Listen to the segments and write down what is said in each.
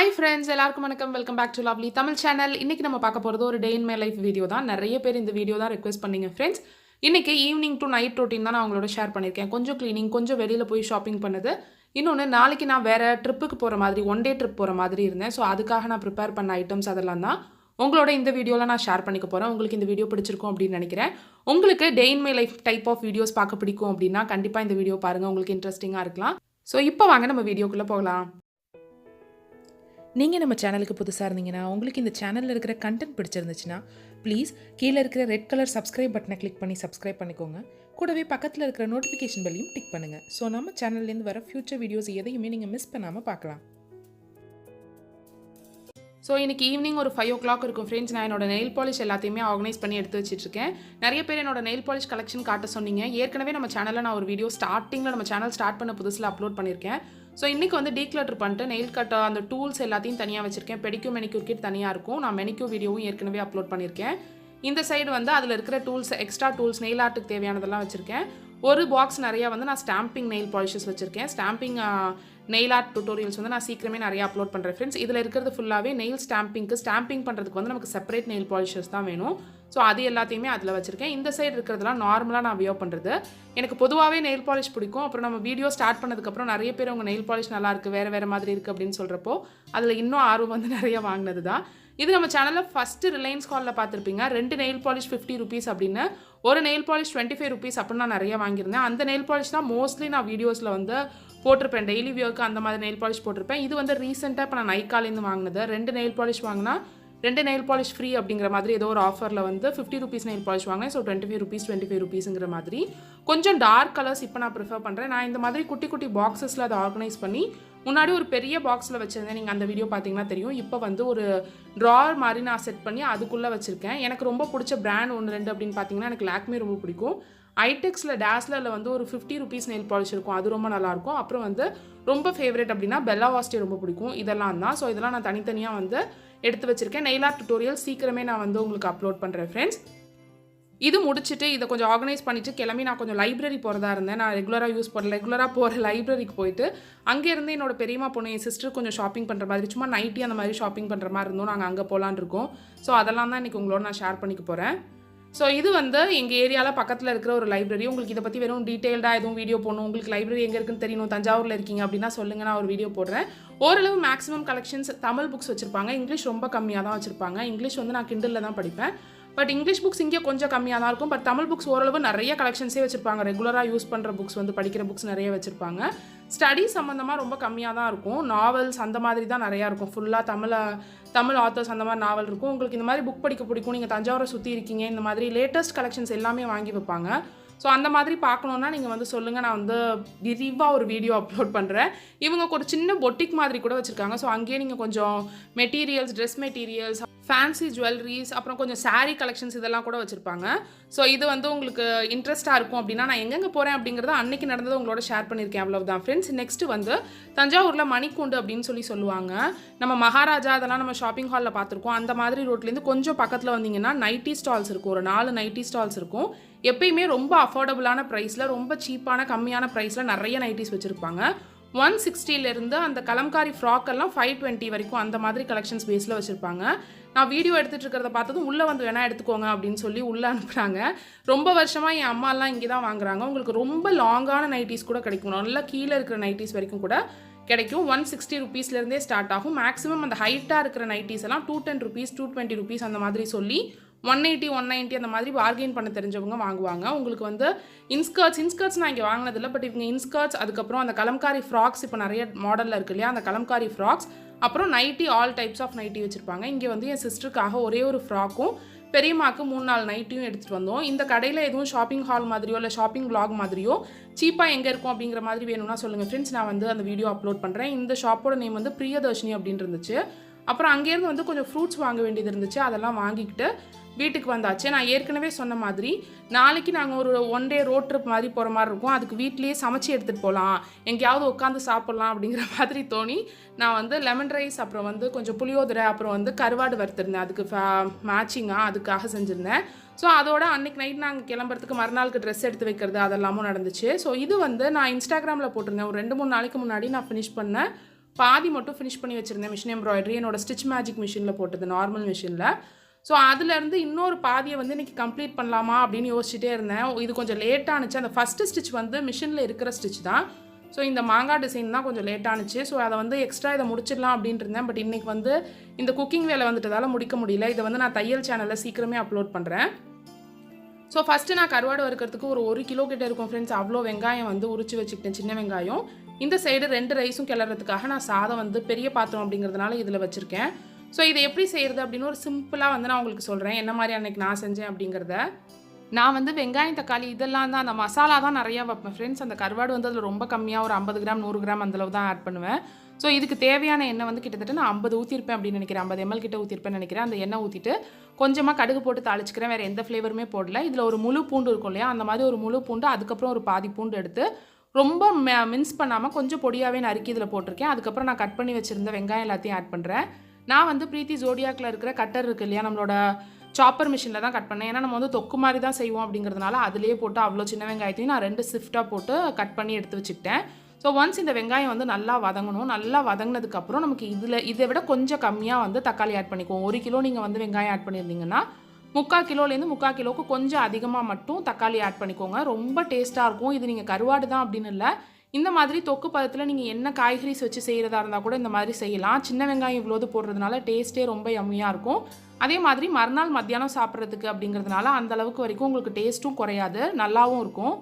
Hi friends, எல்லாருக்கும் வணக்கம். Welcome back to lovely Tamil channel. இன்னைக்கு நம்ம பார்க்க போறது ஒரு day in my life video தான். நிறைய பேர் இந்த வீடியோ தான் ரிக்வெஸ்ட் பண்ணீங்க ஃப்ரெண்ட்ஸ். இன்னைக்கு ஈவினிங் டு நைட் ரொட்டீன் தான் நான் உங்களோட ஷேர் பண்ணியிருக்கேன். கொஞ்சம் க்ளீனிங், கொஞ்சம் வெளியில் போய் ஷாப்பிங் பண்ணது. இன்னொன்று நாளைக்கு நான் வேறு ட்ரிப்புக்கு போகிற மாதிரி ஒன் டே ட்ரிப் போகிற மாதிரி இருந்தேன். ஸோ அதுக்காக நான் ப்ரிப்பேர் பண்ண ஐட்டம்ஸ் அதெல்லாம் தான் உங்களோட இந்த வீடியோவில் நான் ஷேர் பண்ணிக்க போகிறேன். உங்களுக்கு இந்த வீடியோ பிடிச்சிருக்கும் அப்படின்னு நினைக்கிறேன். உங்களுக்கு day in my life type of videos பார்க்க பிடிக்கும் அப்படின்னா கண்டிப்பாக இந்த வீடியோ பாருங்கள், உங்களுக்கு இன்ட்ரெஸ்டிங்காக இருக்கலாம். ஸோ இப்போ வாங்க நம்ம வீடியோக்குள்ளே போகலாம். நீங்கள் நம்ம சேனலுக்கு புதுசாக இருந்தீங்கன்னா உங்களுக்கு இந்த சேனலில் இருக்கிற கண்டென்ட் பிடிச்சிருந்துச்சுன்னா ப்ளீஸ் கீழே இருக்கிற ரெட் கலர் சப்ஸ்கிரைப் பட்டனை கிளிக் பண்ணி சப்ஸ்கிரைப் பண்ணிக்கோங்க. கூடவே பக்கத்தில் இருக்கிற நோட்டிஃபிகேஷன் பெல்லையும் டிக் பண்ணுங்கள். ஸோ நம்ம சேனல்லேருந்து வர ஃபியூச்சர் வீடியோஸ் எதையுமே நீங்கள் மிஸ் பண்ணாமல் பார்க்கலாம். ஸோ இன்றைக்கி ஈவினிங் ஒரு 5 o'clock இருக்கும் ஃப்ரெண்ட்ஸ். நான் என்னோட நெயில் பாலிஷ் எல்லாத்தையுமே ஆர்கனைஸ் பண்ணி எடுத்து வச்சிட்ருக்கேன். நிறைய பேர் என்னோட நெயில் பாலிஷ் கலெக்ஷன் காட்ட சொன்னீங்க. ஏற்கனவே நம்ம சேனலில் நான் ஒரு வீடியோ ஸ்டார்டிங்கில் நம்ம சேனல் ஸ்டார்ட் பண்ண புதுசில் அப்லோட் பண்ணியிருக்கேன். ஸோ இன்றைக்கி வந்து டீக்ளட்டர் பண்ணிட்டு நெயில் கட் அந்த டூல்ஸ் எல்லாத்தையும் தனியாக வச்சுருக்கேன். பெடிக்யூர் மெனிக்யூர் கிட் தனியாக இருக்கும். நான் மெனிக்யூர் வீடியோவும் ஏற்கனவே அப்லோட் பண்ணியிருக்கேன். இந்த சைடு வந்து அதில் இருக்கிற டூல்ஸ், எக்ஸ்ட்ரா டூல்ஸ், நெயில் ஆர்ட்டுக்கு தேவையானதெல்லாம் வச்சுருக்கேன். ஒரு பாக்ஸ் நிறையா வந்து நான் ஸ்டாம்பிங் நெயில் பாலிஷஸ் வச்சுருக்கேன். ஸ்டாம்பிங் நெயில் ஆர்ட் டுட்டோரியல்ஸ் வந்து நான் சீக்கிரமே நிறையா அப்லோட் பண்ணுறேன் ஃப்ரெண்ட்ஸ். இதில் இருக்கிறது ஃபுல்லாகவே நெயில் ஸ்டாம்பிங் பண்ணுறதுக்கு வந்து நமக்கு செப்பரேட் நெயில் பாலிஷஸ் தான் வேணும். ஸோ அது எல்லாத்தையுமே அதில் வச்சுருக்கேன். இந்த சைடு இருக்கிறதுலாம் நார்மலாக நான் வியோ பண்ணுறது. எனக்கு பொதுவாகவே நெயில் பாலிஷ் பிடிக்கும். அப்புறம் நம்ம வீடியோ ஸ்டார்ட் பண்ணதுக்கப்புறம் நிறைய பேர் உங்கள் நெயில் பாலிஷ் நல்லாயிருக்கு, வேறு மாதிரி இருக்குது அப்படின்னு சொல்கிறப்போ அதில் இன்னும் ஆர்வம் வந்து நிறையா வாங்கினது தான். இது நம்ம சேனலில் ஃபஸ்ட்டு ரிலையன்ஸ் காலில் பார்த்துருப்பீங்க. 2 நெயில் பாலிஷ் 50 rupees அப்படின்னு, ஒரு நெயில் பாலிஷ் 25 rupees அப்படின்னு நான் நிறையா வாங்கியிருந்தேன். அந்த நெயில் பாலிஷ் தான் மோஸ்ட்லி நான் வீடியோஸில் வந்து போட்டிருப்பேன். டெய்லி வியூக்கு அந்த மாதிரி நெயில் பாலிஷ் போட்டிருப்பேன். இது வந்து ரீசெண்டாக இப்போ நான் நைக்காலேருந்து வாங்கினது. 2 நெயில் பாலிஷ் வாங்கினா 2 நெயில் பாலிஷ் ஃப்ரீ அப்படிங்கிற மாதிரி ஏதோ ஒரு ஆஃபரில் வந்து 50 rupees நெயில் பாலிஷ் வாங்கினேன். ஸோ 25 rupeesங்கிற மாதிரி கொஞ்சம் டார்க் கலர்ஸ் இப்போ நான் ப்ரிஃபர் பண்ணுறேன். நான் இந்த மாதிரி குட்டி குட்டி பாக்ஸஸில் அதை ஆர்கனைஸ் பண்ணி முன்னாடி ஒரு பெரிய பாக்ஸில் வச்சுருந்தேன். நீங்கள் அந்த வீடியோ பார்த்தீங்கன்னா தெரியும். இப்போ வந்து ஒரு ட்ரார் மாதிரி நான் செட் பண்ணி அதுக்குள்ளே வச்சுருக்கேன். எனக்கு ரொம்ப பிடிச்ச பிராண்ட் 1-2 அப்படின்னு பார்த்தீங்கன்னா எனக்கு லாக்மே ரொம்ப பிடிக்கும். ஐடெக்ஸில் டேஸ்லரில் வந்து ஒரு 50 rupees நெயில் பாலிஷ் இருக்கும். அது ரொம்ப நல்லாயிருக்கும். அப்புறம் வந்து ரொம்ப ஃபேவரட் அப்படின்னா பெல்லா வாஸ்டே ரொம்ப பிடிக்கும். இதெல்லாம் தான். ஸோ இதெல்லாம் நான் தனித்தனியாக வந்து எடுத்து வச்சுருக்கேன். நெயில் ஆர்ட் டுட்டோரியல் சீக்கிரமே நான் வந்து உங்களுக்கு அப்லோட் பண்ணுறேன் ஃப்ரெண்ட்ஸ். இது முடிச்சுட்டு இதை கொஞ்சம் ஆர்கனைஸ் பண்ணிவிட்டு கிளம்பி நான் கொஞ்சம் லைப்ரரி போகிறதா இருந்தேன். நான் ரெகுலராக போகிற லைப்ரரிக்கு போயிட்டு அங்கேருந்து என்னோட பெரியம்மா பொண்ணு என் சிஸ்டர் கொஞ்சம் ஷாப்பிங் பண்ணுற மாதிரி, சும்மா நைட்டி அந்த மாதிரி ஷாப்பிங் பண்ணுற மாதிரி இருந்தோம். நாங்கள் அங்கே போகலான்னு இருக்கோம். ஸோ அதெல்லாம் தான் இன்றைக்கி உங்களோட நான் ஷேர் பண்ணிக்க போகிறேன். ஸோ இது வந்து எங்கள் ஏரியாவில் பக்கத்தில் இருக்கிற ஒரு லைப்ரரி. உங்களுக்கு இதை பற்றி வெறும் டீட்டெயில்டாக எதுவும் வீடியோ போடணும், உங்களுக்கு லைப்ரரி எங்கே இருக்குன்னு தெரியணும், தஞ்சாவூரில் இருக்கீங்க அப்படின்னா சொல்லுங்கள், நான் ஒரு வீடியோ போடுறேன். ஓரளவு மேக்ஸிமம் கலெக்ஷன்ஸ் தமிழ் புக்ஸ் வச்சுருப்பாங்க. இங்கிலீஷ் ரொம்ப கம்மியாக தான் வச்சுருப்பாங்க. இங்கிலீஷ் வந்து நான் கிண்டலில் தான் படிப்பேன். பட் இங்கிலீஷ் புக்ஸ் இங்கே கொஞ்சம் கம்மியாக தான் இருக்கும். பட் தமிழ் புக்ஸ் ஓரளவு நிறைய கலெக்ஷன்ஸே வச்சுருப்பாங்க. ரெகுலராக யூஸ் பண்ணுற புக்ஸ் வந்து படிக்கிற புக்ஸ் நிறைய வச்சுருப்பாங்க. ஸ்டடி சம்மந்தமாக ரொம்ப கம்மியாக தான் இருக்கும். நாவல்ஸ் அந்த மாதிரி தான் நிறையா இருக்கும். ஃபுல்லாக தமிழ் ஆத்தர்ஸ் அந்த மாதிரி நாவல் இருக்கும். உங்களுக்கு இந்த மாதிரி புக் படிக்க பிடிக்கும், நீங்கள் தஞ்சாவூரை சுற்றி இருக்கீங்க, இந்த மாதிரி லேட்டஸ்ட் கலெக்ஷன்ஸ் எல்லாமே வாங்கி வைப்பாங்க. ஸோ அந்த மாதிரி பார்க்கணுன்னா நீங்கள் வந்து சொல்லுங்கள், நான் வந்து விரிவாக ஒரு வீடியோ அப்லோட் பண்ணுறேன். இவங்க ஒரு சின்ன பொட்டிக் மாதிரி கூட வச்சுருக்காங்க. ஸோ அங்கேயே நீங்கள் கொஞ்சம் materials, dress materials, fancy jewelleries, அப்புறம் கொஞ்சம் சாரீ கலெக்ஷன்ஸ் இதெல்லாம் கூட வச்சுருப்பாங்க. ஸோ இது வந்து உங்களுக்கு இன்ட்ரெஸ்ட்டாக இருக்கும் அப்படின்னா நான் எங்கெங்கே போகிறேன் அப்படிங்கிறத அன்றைக்கி நடந்தது உங்களோட ஷேர் பண்ணியிருக்கேன். அவ்வளோதான் ஃப்ரெண்ட்ஸ். நெக்ஸ்ட்டு வந்து தஞ்சாவூரில் மணிக்கூண்டு அப்படின்னு சொல்லுவாங்க. நம்ம மகாராஜா அதெல்லாம் நம்ம ஷாப்பிங் ஹாலில் பார்த்துருக்கோம். அந்த மாதிரி ரோட்லேருந்து கொஞ்சம் பக்கத்தில் வந்தீங்கன்னா நைட்டி ஸ்டால்ஸ் இருக்கும். ஒரு 4 நைட்டி ஸ்டால்ஸ் இருக்கும். எப்பயுமே ரொம்ப அஃபோர்டபுளான ப்ரைஸில், ரொம்ப சீப்பான கம்மியான ப்ரைஸில் நிறைய நைட்டிஸ் வச்சுருப்பாங்க. 160லேருந்து அந்த கலம்காரி ஃப்ராக்கெல்லாம் 520 வரைக்கும் அந்த மாதிரி கலெக்ஷன்ஸ் பேஸில் வச்சுருப்பாங்க. நான் வீடியோ எடுத்துகிட்டு இருக்கிறத பார்த்ததும் உள்ளே வந்து வேணால் எடுத்துக்கோங்க அப்படின்னு சொல்லி உள்ளே அனுப்புகிறாங்க. ரொம்ப வருஷமாக என் அம்மாலாம் இங்கே தான் வாங்குறாங்க. உங்களுக்கு ரொம்ப லாங்கான நைட்டிஸ் கூட கிடைக்கும். நல்லா கீழே இருக்கிற நைட்டிஸ் வரைக்கும் கூட கிடைக்கும். 160 rupeesலேருந்தே ஸ்டார்ட் ஆகும். மேக்ஸிமம் அந்த ஹைட்டாக இருக்கிற நைட்டிஸ் எல்லாம் 210 rupees 220 rupees அந்த மாதிரி சொல்லி 180 190 அந்த மாதிரி பார்கெயின் பண்ண தெரிஞ்சவங்க வாங்குவாங்க. உங்களுக்கு வந்து இன்ஸ்கர்ட்ஸ் நான் இங்கே வாங்கினதில்லை. பட் இவங்க இன்ஸ்கர்ட்ஸ், அதுக்கப்புறம் அந்த கலம்காரி ஃப்ராக்ஸ் இப்போ நிறைய மாடலில் இருக்கு இல்லையா, அந்த கலம்காரி ஃப்ராக்ஸ், அப்புறம் nighty, all types of nighty வச்சுருப்பாங்க. இங்கே வந்து என் சிஸ்டருக்காக ஒரே ஒரு ஃப்ராக்கும் பெரியம்மாக்கு 3-4 நைட்டியும் எடுத்துகிட்டு வந்தோம். இந்த கடையில் எதுவும் ஷாப்பிங் ஹால் மாதிரியோ இல்லை ஷாப்பிங் vlog மாதிரியோ சீப்பாக எங்கே இருக்கும் அப்படிங்கிற மாதிரி வேணும்னா சொல்லுங்கள் ஃப்ரெண்ட்ஸ். நான் வந்து அந்த வீடியோ அப்லோட் பண்ணுறேன். இந்த ஷாப்போட நேம் வந்து பிரியதர்ஷினி அப்படின்னு இருந்துச்சு. அப்புறம் அங்கேருந்து வந்து கொஞ்சம் ஃப்ரூட்ஸ் வாங்க வேண்டியது இருந்துச்சு. அதெல்லாம் வாங்கிக்கிட்டு வீட்டுக்கு வந்தாச்சு. நான் ஏற்கனவே சொன்ன மாதிரி நாளைக்கு நாங்கள் ஒரு 1 day ரோட் ட்ரிப் மாதிரி போகிற மாதிரி இருக்கும். அதுக்கு வீட்லேயே சமைச்சு எடுத்துகிட்டு போகலாம், எங்கேயாவது உட்காந்து சாப்பிட்லாம் அப்படிங்கிற மாதிரி தோணி நான் வந்து லெமன் ரைஸ், அப்புறம் வந்து கொஞ்சம் புளியோதரை, அப்புறம் வந்து கருவாடு வறுத்துருந்தேன். அதுக்கு மேட்சிங்காக அதுக்காக செஞ்சுருந்தேன். ஸோ அதோட அன்றைக்கி நைட் நாங்கள் கிளம்புறதுக்கு மறுநாளுக்கு ட்ரெஸ் எடுத்து வைக்கிறது அதெல்லாமும் நடந்துச்சு. ஸோ இது வந்து நான் இன்ஸ்டாகிராமில் போட்டிருந்தேன். ஒரு 2-3 நாளைக்கு முன்னாடி நான் ஃபினிஷ் பண்ணேன் பாதி மட்டும் ஃபினிஷ் பண்ணி வச்சுருந்தேன் மிஷின் எம்ப்ராய்டரி என்னோட ஸ்டிச் மேஜிக் மிஷினில் போட்டது நார்மல் மிஷினில். ஸோ அதுலேருந்து இன்னொரு பாதியை வந்து இன்றைக்கி கம்ப்ளீட் பண்ணலாமா அப்படின்னு யோசிச்சுட்டே இருந்தேன். இது கொஞ்சம் லேட்டானுச்சு. அந்த ஃபஸ்ட்டு ஸ்டிச் வந்து மிஷினில் இருக்கிற ஸ்டிச் தான். ஸோ இந்த மாங்காய் டிசைன் தான் கொஞ்சம் லேட்டானுச்சு. ஸோ அதை வந்து எக்ஸ்ட்ரா இதை முடிச்சிடலாம் அப்படின்ட்டு இருந்தேன். பட் இன்றைக்கி வந்து இந்த குக்கிங் வேலை வந்துட்டதால் முடிக்க முடியல. இதை வந்து நான் தையல் சேனலில் சீக்கிரமே அப்லோட் பண்ணுறேன். ஸோ ஃபஸ்ட்டு நான் கருவாடு வறுக்கிறதுக்கு ஒரு 1 கிலோ கிட்டே இருக்கும் ஃப்ரெண்ட்ஸ். அவ்வளோ வெங்காயம் வந்து உரிச்சு வச்சுக்கிட்டேன், சின்ன வெங்காயம். இந்த சைடு 2 ரைஸும் கிளறதுக்காக நான் சாதம் வந்து பெரிய பாத்திரம் அப்படிங்கிறதுனால இதில் வச்சுருக்கேன். ஸோ இதை எப்படி செய்கிறது அப்படின்னு ஒரு சிம்பிளாக வந்து நான் உங்களுக்கு சொல்கிறேன், என்ன மாதிரி அன்றைக்கி நான் செஞ்சேன் அப்படிங்கிறத. நான் வந்து வெங்காயம் தக்காளி இதெல்லாம் தான், அந்த மசாலா தான் நிறையா வைப்பேன் ஃப்ரெண்ட்ஸ். அந்த கருவாடு வந்து அதில் ரொம்ப கம்மியாக ஒரு 50 கிராம் 100 கிராம் அந்தளவு தான் ஆட் பண்ணுவேன். ஸோ இதுக்கு தேவையான எண்ணெய் வந்து கிட்டத்தட்ட நான் 50 ஊற்றிருப்பேன் அப்படின்னு நினைக்கிறேன். 50 ml கிட்ட ஊற்றிருப்பேன்னு நினைக்கிறேன். அந்த எண்ணெய் ஊற்றிட்டு கொஞ்சமாக கடுகு போட்டு தாளிச்சிக்கிறேன். வேறு எந்த ஃப்ளேவருமே போடல. இதில் ஒரு முழு பூண்டு இருக்கும் இல்லையா, அந்த மாதிரி ஒரு முழு பூண்டு, அதுக்கப்புறம் ஒரு பாதி பூண்டு எடுத்து ரொம்ப மின்ஸ் பண்ணாமல் கொஞ்சம் பொடியாகவே நறுக்கி இதில் போட்டிருக்கேன். அதுக்கப்புறம் நான் கட் பண்ணி வச்சுருந்த வெங்காயம் எல்லாத்தையும் ஆட் பண்ணுறேன். நான் வந்து பிரீத்தி ஜோடியாக்கில் இருக்கிற கட்டர் இருக்குது இல்லையா, நம்மளோட சாப்பர் மிஷினில் தான் கட் பண்ணேன். ஏன்னா நம்ம வந்து தொக்கு மாதிரி தான் செய்வோம் அப்படிங்கிறதுனால அதிலே போட்டு அவ்வளோ சின்ன வெங்காயத்தையும் நான் 2 ஷிஃப்ட்டாக போட்டு கட் பண்ணி எடுத்து வச்சுக்கிட்டேன். ஸோ ஒன்ஸ் இந்த வெங்காயம் வந்து நல்லா வதங்கணும். நல்லா வதங்கினதுக்கப்புறம் நமக்கு இதை விட கொஞ்சம் கம்மியாக வந்து தக்காளி ஆட் பண்ணிக்குவோம். 1 கிலோ நீங்கள் வந்து வெங்காயம் ஆட் பண்ணியிருந்தீங்கன்னா 3/4 கிலோலேருந்து 3/4 கிலோவுக்கு கொஞ்சம் அதிகமாக மட்டும் தக்காளி ஆட் பண்ணிக்கோங்க. ரொம்ப டேஸ்ட்டாக இருக்கும். இது நீங்கள் கருவாடு தான் அப்படின்னு இல்லை, இந்த மாதிரி தொக்கு பதத்தில் நீங்கள் என்ன காய்கறிஸ் வச்சு செய்கிறதா இருந்தால் கூட இந்த மாதிரி செய்யலாம். சின்ன வெங்காயம் இவ்வளோது போடுறதுனால டேஸ்ட்டே ரொம்ப யம்மியாக இருக்கும். அதே மாதிரி மறுநாள் மத்தியானம் சாப்பிட்றதுக்கு அப்படிங்கிறதுனால அந்தளவுக்கு வரைக்கும் உங்களுக்கு டேஸ்ட்டும் குறையாது, நல்லாவும் இருக்கும்.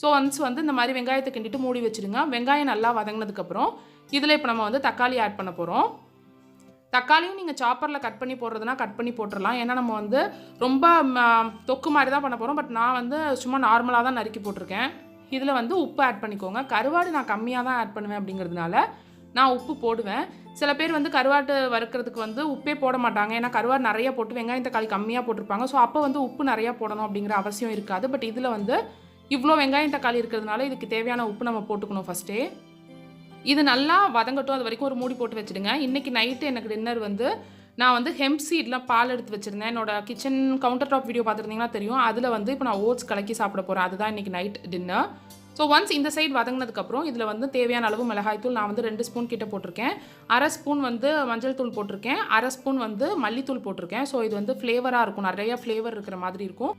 ஸோ ஒன்ஸ் வந்து இந்த மாதிரி வெங்காயத்தை கிண்டிட்டு மூடி வச்சுருங்க. வெங்காயம் நல்லா வதங்கினதுக்கப்புறம் இதில் இப்போ நம்ம வந்து தக்காளி ஆட் பண்ண போகிறோம். தக்காளியும் நீங்கள் சாப்பரில் கட் பண்ணி போடுறதுனா கட் பண்ணி போட்டுடலாம். ஏன்னா நம்ம வந்து ரொம்ப தொக்கு மாதிரி தான் பண்ண போகிறோம். பட் நான் வந்து சும்மா நார்மலாக தான் நறுக்கி போட்டிருக்கேன். இதில் வந்து உப்பு ஆட் பண்ணிக்கோங்க. கருவாடு நான் கம்மியாக தான் ஆட் பண்ணுவேன் அப்படிங்கிறதுனால நான் உப்பு போடுவேன். சில பேர் வந்து கருவாட்டு வறுக்கிறதுக்கு வந்து உப்பே போட மாட்டாங்க. ஏன்னா கருவாடு நிறையா போட்டு வெங்காயம் தக்காளி கம்மியாக போட்டிருப்பாங்க. ஸோ அப்போ வந்து உப்பு நிறையா போடணும் அப்படிங்கிற அவசியம் இருக்காது. பட் இதில் வந்து இவ்வளோ வெங்காயம் தக்காளி இருக்கிறதுனால இதுக்கு தேவையான உப்பு நம்ம போட்டுக்கணும் ஃபஸ்ட்டே. இது நல்லா வதங்கட்டும், அது வரைக்கும் ஒரு மூடி போட்டு வச்சுடுங்க. இன்றைக்கி நைட்டு எனக்கு டின்னர் வந்து நான் வந்து ஹெம்ப் சீட்லாம் பால் எடுத்து வச்சுருந்தேன். என்னோட கிச்சன் கவுண்டர் டாப் வீடியோ பார்த்துருந்தீங்கன்னா தெரியும். அதில் வந்து இப்போ நான் ஓட்ஸ் கலக்கி சாப்பிட போகிறேன். அதுதான் இன்றைக்கி நைட் டின்னர். ஸோ ஒன்ஸ் இந்த சைடு வதங்கினதுக்கப்புறம் இதில் வந்து தேவையான அளவு மிளகாய்த்தூள் நான் வந்து 2 ஸ்பூன் கிட்ட போட்டிருக்கேன். 1/2 ஸ்பூன் வந்து மஞ்சள் தூள் போட்டிருக்கேன். 1/2 ஸ்பூன் வந்து மல்லித்தூள் போட்டிருக்கேன். ஸோ இது வந்து ஃப்ளேவராக இருக்கும், நிறைய ஃப்ளேவர் இருக்கிற மாதிரி இருக்கும்.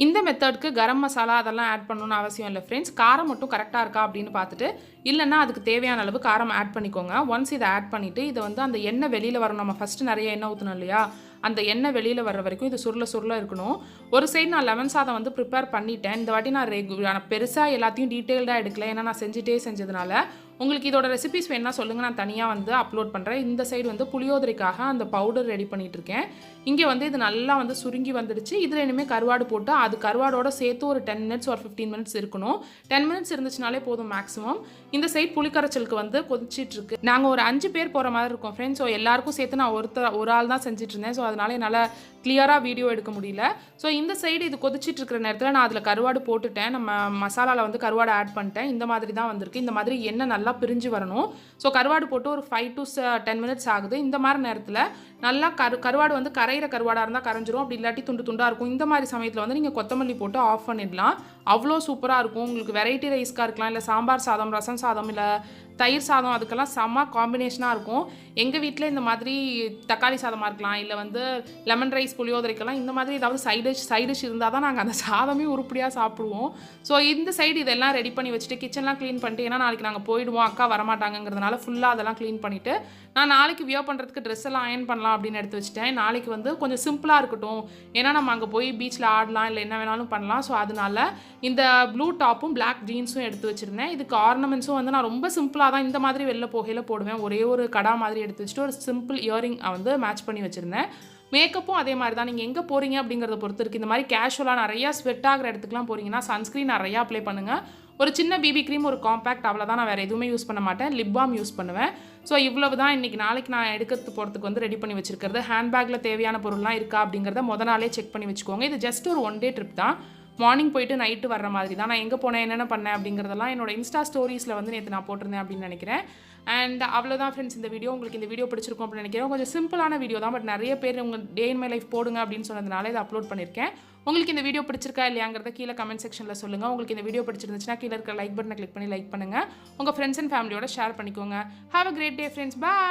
இந்த மெத்தடுக்கு கரம் மசாலா அதெல்லாம் ஆட் பண்ணணும்னு அவசியம் இல்லை ஃப்ரெண்ட்ஸ். காரம் மட்டும் கரெக்டாக இருக்கா அப்படின்னு பார்த்துட்டு, இல்லைன்னா அதுக்கு தேவையான அளவு காரம் ஆட் பண்ணிக்கோங்க. ஒன்ஸ் இதை ஆட் பண்ணிவிட்டு இதை வந்து அந்த எண்ணெய் வெளியில் வரும். நம்ம ஃபஸ்ட்டு நிறைய எண்ணெய் ஊற்றணும் இல்லையா, அந்த எண்ணெய் வெளியில் வர்ற வரைக்கும் இது சுருள இருக்கணும். ஒரு சைடு நான் லெமன் சாதம் வந்து ப்ரிப்பேர் பண்ணிட்டேன். இந்த வாட்டி நான் பெருசாக எல்லாத்தையும் டீட்டெயில்டாக எடுக்கல, ஏன்னா நான் செஞ்சதுனால. உங்களுக்கு இதோட ரெசிபிஸ் வேணுன்னா சொல்லுங்கள், நான் தனியாக வந்து அப்லோட் பண்ணுறேன். இந்த சைடு வந்து புளியோதரைக்காக அந்த பவுடர் ரெடி பண்ணிகிட்ருக்கேன். இங்கே வந்து இது நல்லா வந்து சுருங்கி வந்துடுச்சு. இதில் இனிமேல் கருவாடு போட்டு அது கருவாடோட சேர்த்து ஒரு 10 மினிட்ஸ் ஒரு 15 மினிட்ஸ் இருக்கணும். 10 மினிட்ஸ் இருந்துச்சுனாலே போதும் மேக்ஸிமம். இந்த சைட் புளிக்கரைச்சலுக்கு வந்து கொதிச்சிட்ருக்கு. நாங்கள் ஒரு 5 பேர் போகிற மாதிரி இருக்கோம் ஃப்ரெண்ட்ஸ். ஸோ எல்லாருக்கும் சேர்த்து நான் ஒரு ஆள் தான் செஞ்சிட்ருந்தேன். ஸோ அதனால் என்னால் கிளியராக வீடியோ எடுக்க முடியல. ஸோ இந்த சைடு இது கொதிச்சிட்ருக்கிற நேரத்தில் நான் அதில் கருவாடு போட்டுட்டேன். நம்ம மசாலாவில் வந்து கருவாடு ஆட் பண்ணிட்டேன். இந்த மாதிரி தான் வந்திருக்கு. இந்த மாதிரி எண்ணெய் நல்லா பிரிஞ்சு வரணும். ஸோ கருவாடு போட்டு ஒரு 5 to 10 மினிட்ஸ் ஆகுது. இந்த மாதிரி நேரத்தில் நல்லா கருவாடு வந்து கரையிற கருவாடாக இருந்தால் கரைஞ்சிரும். அப்படி இல்லாட்டி துண்டு துண்டாக இருக்கும். இந்த மாதிரி சமயத்தில் வந்து நீங்கள் கொத்தமல்லி போட்டு ஆஃப் பண்ணிடலாம். அவ்வளோ சூப்பராக இருக்கும். உங்களுக்கு வெரைட்டி ரைஸ்க்காக இருக்கலாம், இல்லை சாம்பார் சாதம், ரசம் சாதம், இல்லை தயிர் சாதம், அதுக்கெல்லாம் செம்ம காம்பினேஷனாக இருக்கும். எங்கள் வீட்டில் இந்த மாதிரி தக்காளி சாதமாக இருக்கலாம், இல்லை வந்து லெமன் ரைஸ் புளியோதரைக்கெல்லாம் இந்த மாதிரி ஏதாவது சைடிஷ் இருந்தால் தான் நாங்கள் அந்த சாதமே உருப்படியாக சாப்பிடுவோம். ஸோ இந்த சைடு இதெல்லாம் ரெடி பண்ணி வச்சுட்டு கிச்சன்லாம் க்ளீன் பண்ணிட்டு, ஏன்னா நாளைக்கு நாங்கள் போயிடுவோம், அக்கா வரமாட்டாங்கிறதுனால ஃபுல்லாக அதெல்லாம் க்ளீன் பண்ணிவிட்டு நான் நாளைக்கு வியர் பண்ணுறதுக்கு ட்ரெஸ் எல்லாம் அயன் பண்ணலாம் அப்படின்னு எடுத்து வச்சுட்டேன். நாளைக்கு வந்து கொஞ்சம் சிம்பிளாக இருக்கட்டும், ஏன்னா நம்ம அங்கே போய் பீச்சில் ஆடலாம், இல்லை என்ன வேணாலும் பண்ணலாம். ஸோ அதனால இந்த ப்ளூ டாப்பும் பிளாக் ஜீன்ஸும் எடுத்து வச்சுருந்தேன். இதுக்கு ஆர்னமெண்ட்ஸும் வந்து நான் ரொம்ப சிம்பிளாக தான் இந்த மாதிரி வெளில போகையில் போடுவேன். ஒரே ஒரு கடா மாதிரி எடுத்து வச்சுட்டு ஒரு சிம்பிள் இயரிங் வந்து மேட்ச் பண்ணி வச்சுருந்தேன். மேக்கப்பும் அதே மாதிரி தான். நீங்கள் எங்கே போகிறீங்க அப்படிங்கிறத பொறுத்து இருக்குது. இந்த மாதிரி கேஷுவலாக நிறையா ஸ்வெட் ஆகிற இடத்துக்குலாம் போகிறீங்கன்னா சன்ஸ்க்ரீன் நிறையா அப்ளை பண்ணுங்கள். ஒரு சின்ன பிபி க்ரீம், ஒரு காம்பேக்ட், அவ்வளோதான். நான் வேறு எதுவுமே யூஸ் பண்ண மாட்டேன். லிப் பாம் யூஸ் பண்ணுவேன். ஸோ இவ்வளவு தான் நாளைக்கு நான் எடுக்கிறதுக்கு போகிறதுக்கு வந்து ரெடி பண்ணி வச்சுருக்கிறது. ஹேண்ட்பேக்கில் தேவையான பொருள்லாம் இருக்கா அப்படிங்கிறத நாளே செக் பண்ணி வச்சுக்கோங்க. இது ஜஸ்ட் ஒரு 1 டே ட்ரிப் தான். மார்னிங் போயிட்டு நைட்டு வர்ற மாதிரி தான். நான் எங்கே போனேன், என்னென்ன பண்ணேன் அப்படிங்கிறதெல்லாம் என்னோட இன்ஸ்டா ஸ்டோரிஸில் வந்து நேற்று நான் போட்டிருந்தேன் அப்படின்னு நினைக்கிறேன். அண்ட் அவ்வளோதான் ஃப்ரெண்ட்ஸ் இந்த வீடியோ. உங்களுக்கு இந்த வீடியோ பிடிச்சிருக்கும் அப்படின்னு நினைக்கிறேன். கொஞ்சம் சிம்பிளான வீடியோ தான், பட் நிறைய பேர் உங்கள் டே இன் மை லைஃப் போடுங்க அப்படின்னு சொன்னதுனால இதை அப்லோட் பண்ணியிருக்கேன். உங்களுக்கு இந்த வீடியோ பிடிச்சிருக்கா இல்லையாங்கிறத கீழே கமெண்ட் செக்ஷனில் சொல்லுங்கள். உங்களுக்கு இந்த வீடியோ பிடிச்சிருந்துச்சுன்னா கீழே இருக்க லைக் பட்டனை கிளிக் பண்ணி லைக் பண்ணுங்கள். உங்கள் ஃப்ரெண்ட்ஸ் அண்ட் ஃபேமிலியோட ஷேர் பண்ணிக்கோங்க. Have a great day friends. Bye.